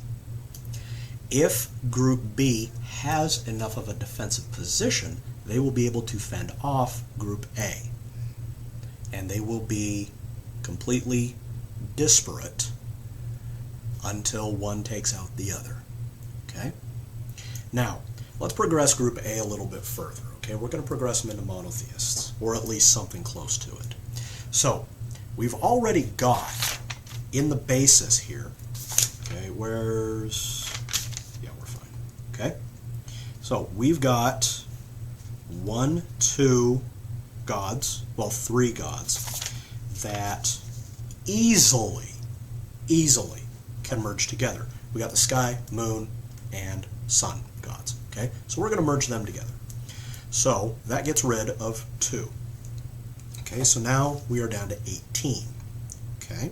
If Group B has enough of a defensive position, they will be able to fend off Group A. And they will be completely disparate until one takes out the other. Okay? Now, let's progress Group A a little bit further. Okay, we're going to progress them into monotheists, or at least something close to it. So, we've already got in the basis here, okay, we're fine. Okay? So, we've got 1, 2 gods, well, 3 gods, that easily can merge together. We got the sky, moon, and sun gods. Okay? So we're going to merge them together. So that gets rid of 2. Okay, so now we are down to 18. Okay?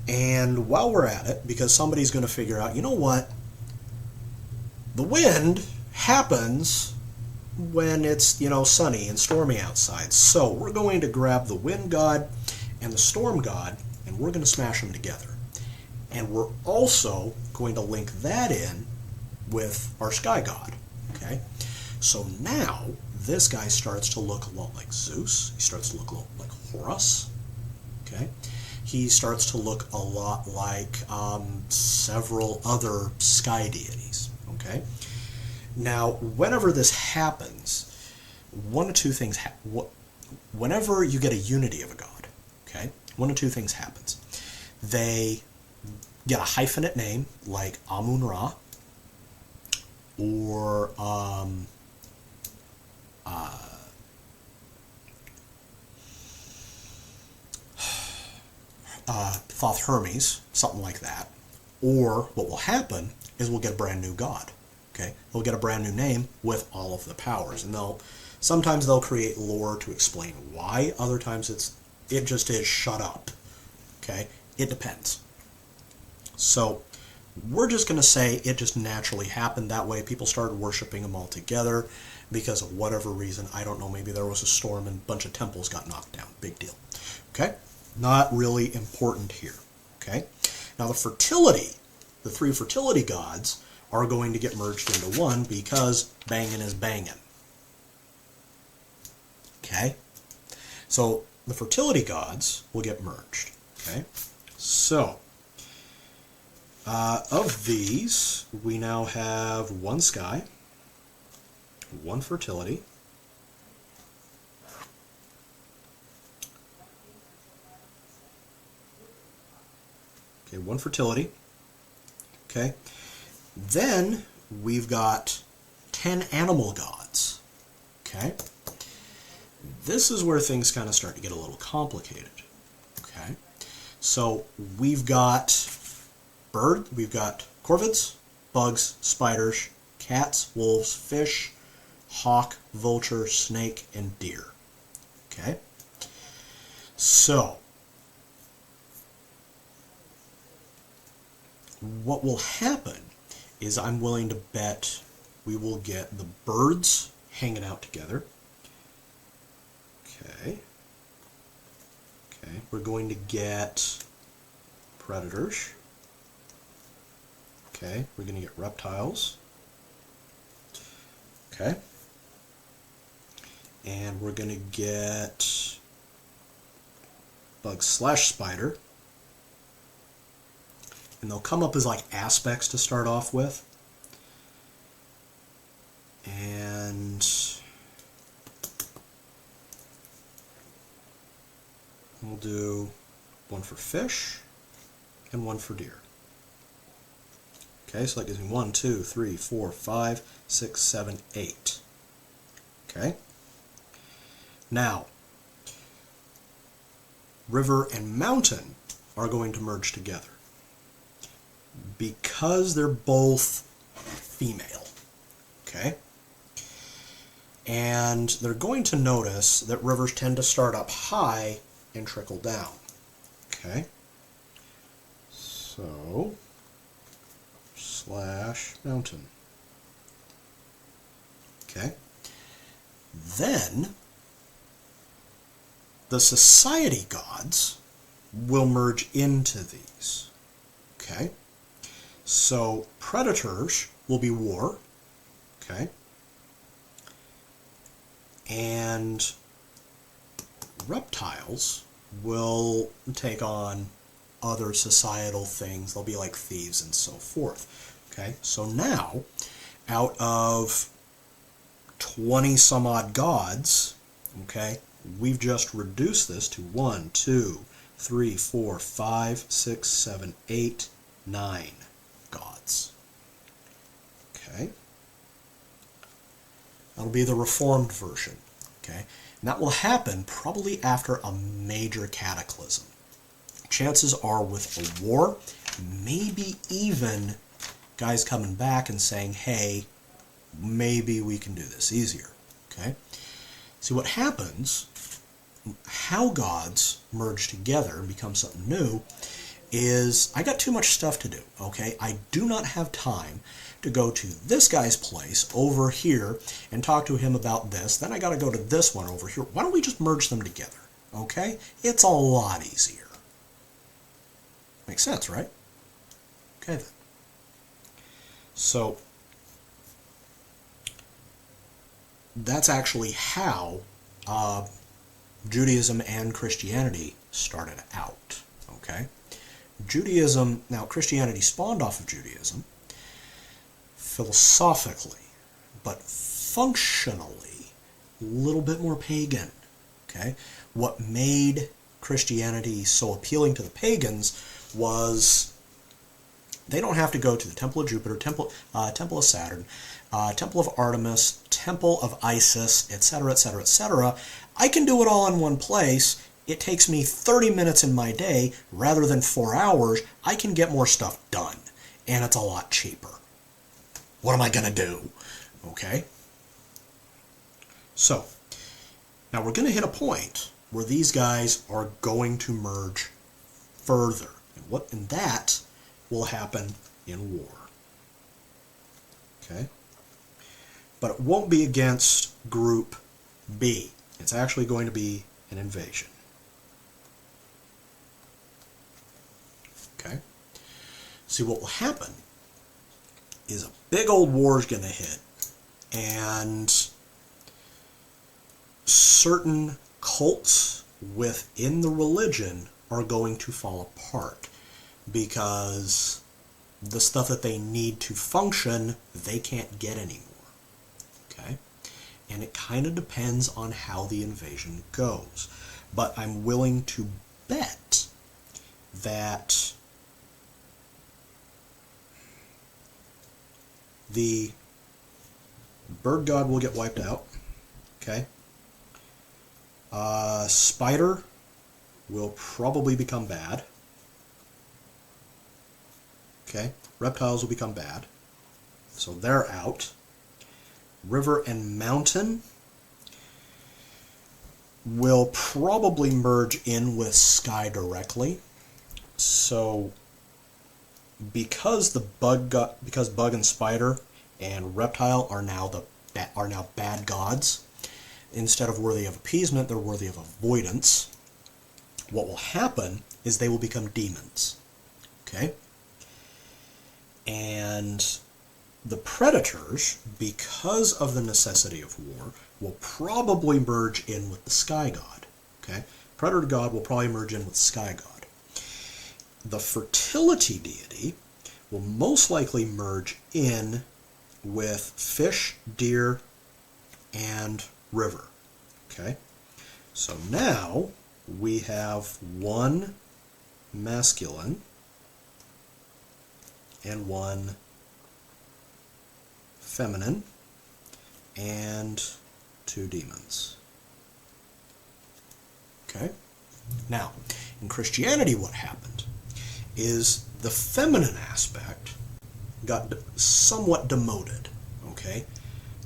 And while we're at it, because somebody's going to figure out, you know what? The wind happens when it's, you know, sunny and stormy outside. So we're going to grab the wind god and the storm god, and we're going to smash them together. And we're also going to link that in with our sky god. Okay? So now this guy starts to look a lot like Zeus. He starts to look a lot like Horus. Okay? He starts to look a lot like several other sky deities. Okay? Now, whenever this happens, one of two things whenever you get a unity of a god, okay, one of two things happens. They get a hyphenate name, like Amun-Ra, or Thoth Hermes, something like that. Or what will happen is we'll get a brand new god. Okay, they'll get a brand new name with all of the powers, and sometimes they'll create lore to explain why. Other times it just is shut up. Okay, it depends. So we're just going to say it just naturally happened that way. People started worshiping them all together because of whatever reason. I don't know. Maybe there was a storm and a bunch of temples got knocked down. Big deal. Okay, not really important here. Okay, now the three fertility gods are going to get merged into one because banging is banging. Okay? So the fertility gods will get merged. Okay? So, of these, we now have one sky, one fertility, okay, one fertility, okay? Then we've got 10 animal gods, okay? This is where things kind of start to get a little complicated, okay? So we've got corvids, bugs, spiders, cats, wolves, fish, hawk, vulture, snake, and deer, okay? So what will happen is I'm willing to bet we will get the birds hanging out together. Okay. Okay, we're going to get predators. Okay, we're going to get reptiles. Okay. And we're going to get bug/spider. And they'll come up as like aspects to start off with. And we'll do one for fish and one for deer. Okay, so that gives me 1, 2, 3, 4, 5, 6, 7, 8. Okay. Now, river and mountain are going to merge together, because they're both female, okay? And they're going to notice that rivers tend to start up high and trickle down, okay? So, /mountain, okay? Then, the society gods will merge into these, okay? So predators will be war, okay? And reptiles will take on other societal things. They'll be like thieves and so forth, okay? So now, out of 20 some odd gods, okay, we've just reduced this to 1, 2, 3, 4, 5, 6, 7, 8, 9 gods. Okay? That'll be the reformed version. Okay? And that will happen probably after a major cataclysm. Chances are with a war, maybe even guys coming back and saying, hey, maybe we can do this easier. Okay? See what happens, how gods merge together and become something new, is I got too much stuff to do, okay? I do not have time to go to this guy's place over here and talk to him about this. Then I got to go to this one over here. Why don't we just merge them together, okay? It's a lot easier. Makes sense, right? Okay, then. So, that's actually how Judaism and Christianity started out, okay? Judaism, now Christianity spawned off of Judaism philosophically, but functionally a little bit more pagan, okay? What made Christianity so appealing to the pagans was they don't have to go to the Temple of Jupiter, Temple of Saturn, Temple of Artemis, Temple of Isis, etc., etc., etc. I can do it all in one place. It takes me 30 minutes in my day rather than 4 hours. I can get more stuff done, and it's a lot cheaper. What am I going to do? Okay? So, now we're going to hit a point where these guys are going to merge further. And that will happen in war. Okay? But it won't be against Group B. It's actually going to be an invasion. Okay? See, what will happen is a big old war is going to hit, and certain cults within the religion are going to fall apart because the stuff that they need to function, they can't get anymore. Okay? And it kind of depends on how the invasion goes. But I'm willing to bet that the bird god will get wiped out. Okay? Spider will probably become bad. Okay? Reptiles will become bad. So they're out. River and mountain will probably merge in with sky directly. So because bug and spider and reptile are now bad gods, instead of worthy of appeasement, they're worthy of avoidance. What will happen is they will become demons. Okay? And the predators, because of the necessity of war, will probably merge in with the sky god. Okay? Predator god will probably merge in with the sky god. The fertility deity will most likely merge in with fish, deer, and river. Okay? So now we have one masculine and one feminine and two demons. Okay? Now, in Christianity, what happened is the feminine aspect got somewhat demoted, okay?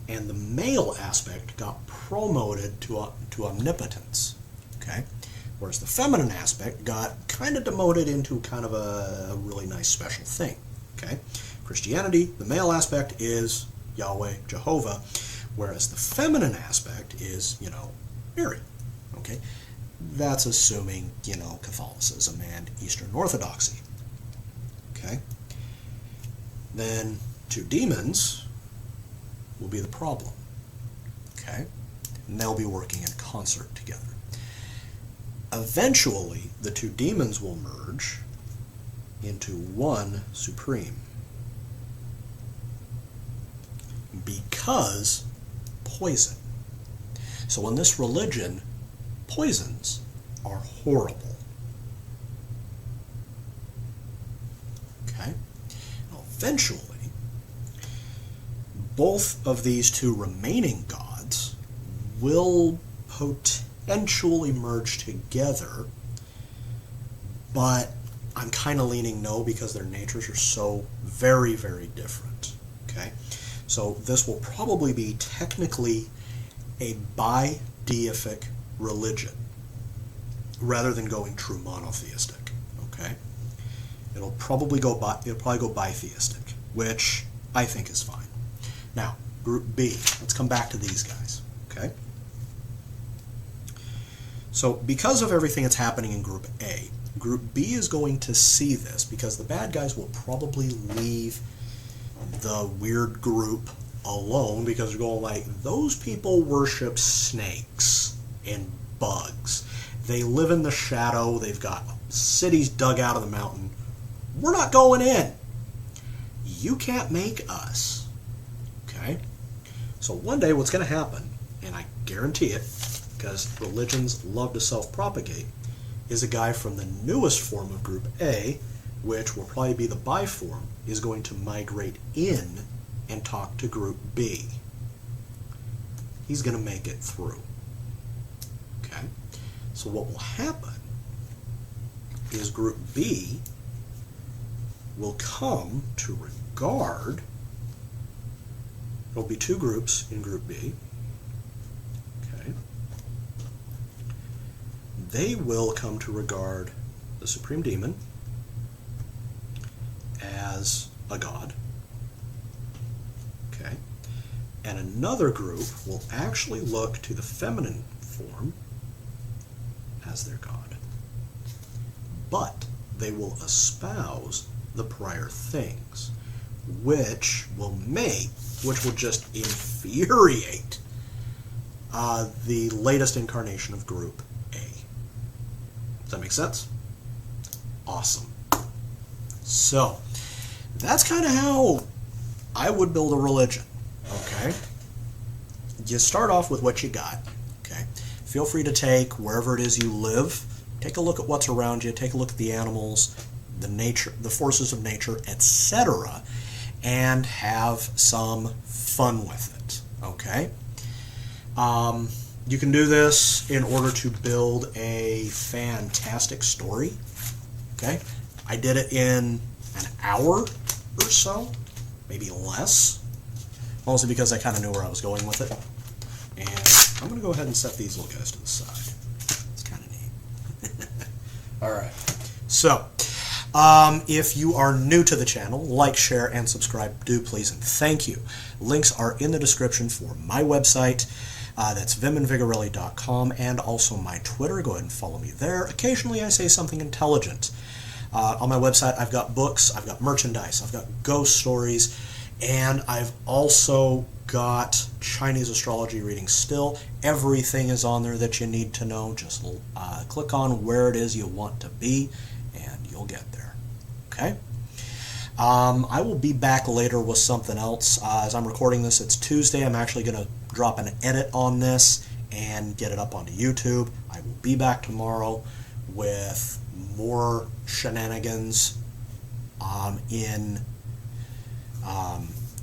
And the male aspect got promoted to omnipotence, okay? Whereas the feminine aspect got kind of demoted into kind of a really nice special thing, okay? Christianity, the male aspect is Yahweh, Jehovah, whereas the feminine aspect is, Mary, okay? That's assuming, Catholicism and Eastern Orthodoxy, okay? Then two demons will be the problem, okay? And they'll be working in concert together. Eventually, the two demons will merge into one supreme. Because poison. So in this religion, poisons are horrible. Okay? Now, eventually, both of these two remaining gods will potentially merge together, but I'm kind of leaning no because their natures are so very, very different. Okay? So this will probably be technically a bi-deific religion rather than going true monotheistic. Okay? It'll probably go bitheistic, which I think is fine. Now, Group B. Let's come back to these guys. Okay? So because of everything that's happening in Group A, Group B is going to see this because the bad guys will probably leave the weird group alone because they're going like, those people worship snakes and bugs. They live in the shadow. They've got cities dug out of the mountain. We're not going in. You can't make us. Okay? So one day what's going to happen, and I guarantee it, because religions love to self-propagate, is a guy from the newest form of Group A, which will probably be the bi form, is going to migrate in and talk to group B. He's going to make it through. Okay? So what will happen is group B will come to regard, there'll be two groups in group B. Okay? They will come to regard the Supreme Demon as a god. Okay? And another group will actually look to the feminine form as their god. But they will espouse the prior things, which will just infuriate the latest incarnation of group A. Does that make sense? Awesome. So, that's kind of how I would build a religion. Okay? You start off with what you got. Okay? Feel free to take wherever it is you live. Take a look at what's around you. Take a look at the animals, the nature, the forces of nature, etc., and have some fun with it. Okay? You can do this in order to build a fantastic story. Okay? I did it in an hour or so, maybe less, mostly because I kind of knew where I was going with it. And I'm going to go ahead and set these little guys to the side. It's kind of neat. All right. So, if you are new to the channel, like, share, and subscribe, do please, and thank you. Links are in the description for my website. That's vimandvigorelli.com, and also my Twitter. Go ahead and follow me there. Occasionally I say something intelligent. On my website, I've got books, I've got merchandise, I've got ghost stories, and I've also got Chinese astrology readings still. Everything is on there that you need to know. Just click on where it is you want to be, and you'll get there. Okay? I will be back later with something else. As I'm recording this, it's Tuesday. I'm actually going to drop an edit on this and get it up onto YouTube. I will be back tomorrow with more shenanigans in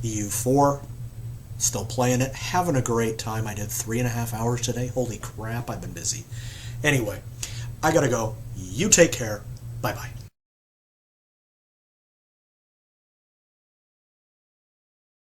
EU4. Still playing it, having a great time. I did 3.5 hours today. Holy crap, I've been busy. Anyway, I gotta go. You take care. Bye-bye.